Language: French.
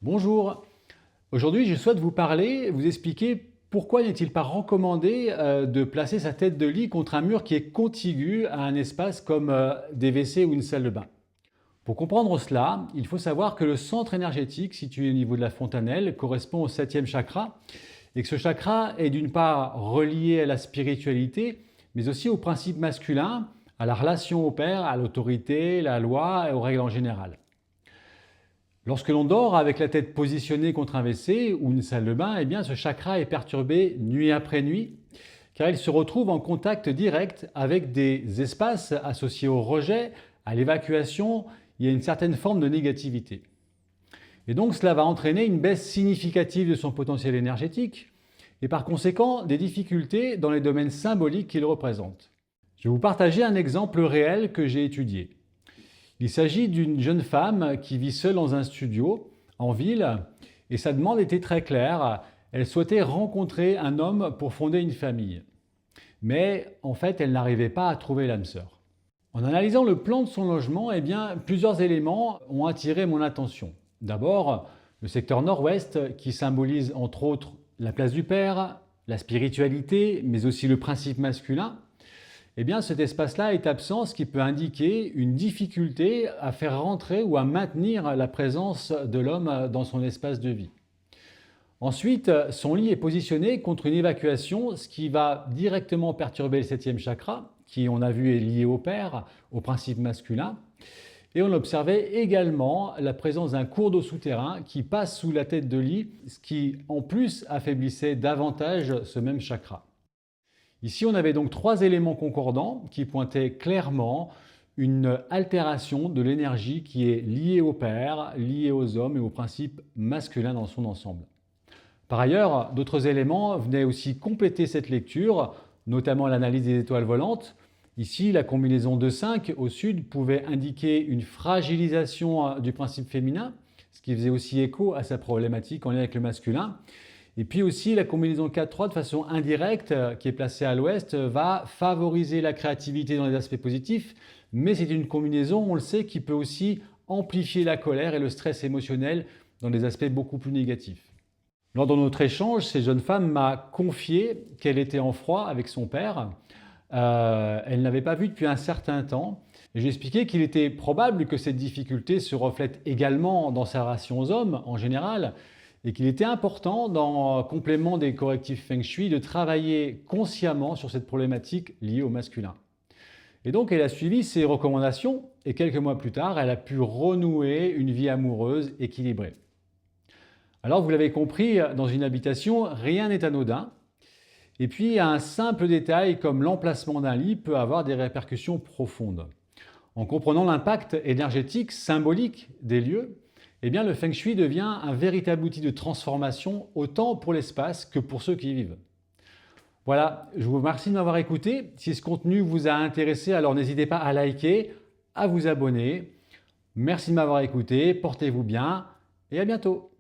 Bonjour, aujourd'hui je souhaite vous expliquer pourquoi n'est-il pas recommandé de placer sa tête de lit contre un mur qui est contigu à un espace comme des WC ou une salle de bain. Pour comprendre cela, il faut savoir que le centre énergétique situé au niveau de la fontanelle correspond au septième chakra et que ce chakra est d'une part relié à la spiritualité mais aussi au principe masculin, à la relation au père, à l'autorité, la loi et aux règles en général. Lorsque l'on dort avec la tête positionnée contre un WC ou une salle de bain, eh bien ce chakra est perturbé nuit après nuit, car il se retrouve en contact direct avec des espaces associés au rejet, à l'évacuation, il y a une certaine forme de négativité. Et donc cela va entraîner une baisse significative de son potentiel énergétique et par conséquent des difficultés dans les domaines symboliques qu'il représente. Je vais vous partager un exemple réel que j'ai étudié. Il s'agit d'une jeune femme qui vit seule dans un studio en ville et sa demande était très claire. Elle souhaitait rencontrer un homme pour fonder une famille. Mais en fait, elle n'arrivait pas à trouver l'âme sœur. En analysant le plan de son logement, eh bien, plusieurs éléments ont attiré mon attention. D'abord, le secteur nord-ouest qui symbolise entre autres la place du père, la spiritualité, mais aussi le principe masculin. Eh bien, cet espace-là est absent, ce qui peut indiquer une difficulté à faire rentrer ou à maintenir la présence de l'homme dans son espace de vie. Ensuite, son lit est positionné contre une évacuation, ce qui va directement perturber le septième chakra, qui, on a vu, est lié au père, au principe masculin. Et on observait également la présence d'un cours d'eau souterrain qui passe sous la tête de lit, ce qui, en plus, affaiblissait davantage ce même chakra. Ici, on avait donc trois éléments concordants qui pointaient clairement une altération de l'énergie qui est liée au père, liée aux hommes et au principe masculin dans son ensemble. Par ailleurs, d'autres éléments venaient aussi compléter cette lecture, notamment l'analyse des étoiles volantes. Ici, la combinaison 2-5 au sud pouvait indiquer une fragilisation du principe féminin, ce qui faisait aussi écho à sa problématique en lien avec le masculin. Et puis aussi, la combinaison 4-3, de façon indirecte, qui est placée à l'ouest, va favoriser la créativité dans les aspects positifs, mais c'est une combinaison, on le sait, qui peut aussi amplifier la colère et le stress émotionnel dans des aspects beaucoup plus négatifs. Lors de notre échange, cette jeune femme m'a confié qu'elle était en froid avec son père. Elle ne l'avait pas vu depuis un certain temps. J'ai expliqué qu'il était probable que cette difficulté se reflète également dans sa relation aux hommes en général, et qu'il était important, dans complément des correctifs Feng Shui, de travailler consciemment sur cette problématique liée au masculin. Et donc elle a suivi ces recommandations et quelques mois plus tard, elle a pu renouer une vie amoureuse équilibrée. Alors vous l'avez compris, dans une habitation, rien n'est anodin. Et puis un simple détail comme l'emplacement d'un lit peut avoir des répercussions profondes. En comprenant l'impact énergétique, symbolique des lieux, eh bien, le Feng Shui devient un véritable outil de transformation, autant pour l'espace que pour ceux qui y vivent. Voilà, je vous remercie de m'avoir écouté. Si ce contenu vous a intéressé, alors n'hésitez pas à liker, à vous abonner. Merci de m'avoir écouté, portez-vous bien et à bientôt.